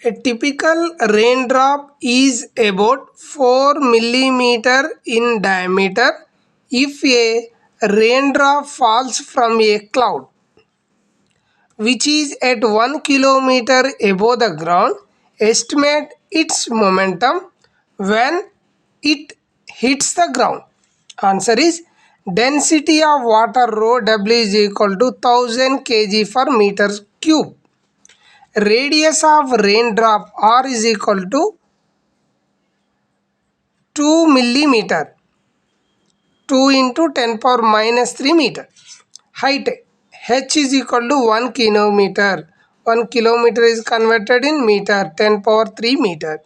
A typical raindrop is about 4 millimeter in diameter. If a raindrop falls from a cloud which is at 1 kilometer above the ground, estimate its momentum when it hits the ground. Answer is density of water rho W is equal to 1000 kg per meter cube. Radius of raindrop R is equal to 2 millimeter, 2 into 10 power minus 3 meter. Height h is equal to 1 kilometer. 1 kilometer is converted in meter, 10 power 3 meter.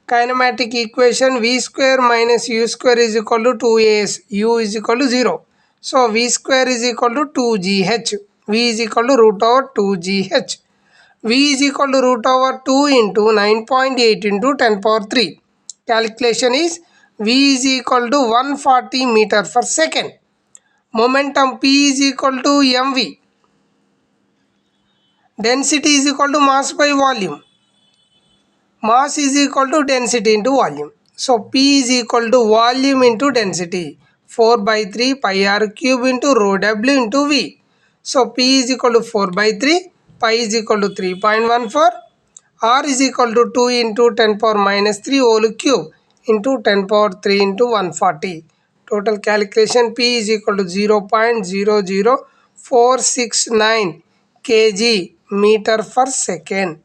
Kinematic equation v square minus u square is equal to 2as, u is equal to 0. So v square is equal to 2gh. V is equal to root over 2gh. V is equal to root over 2 into 9.8 into 10 power 3. Calculation is V is equal to 140 meter per second. Momentum P is equal to mv. Density is equal to mass by volume. Mass is equal to density into volume. So P is equal to volume into density. 4 by 3 pi r cube into rho w into V. So P is equal to 4 by 3, pi is equal to 3.14, r is equal to 2 into 10 power minus 3 whole cube into 10 power 3 into 140. Total calculation P is equal to 0.00469 kg meter per second.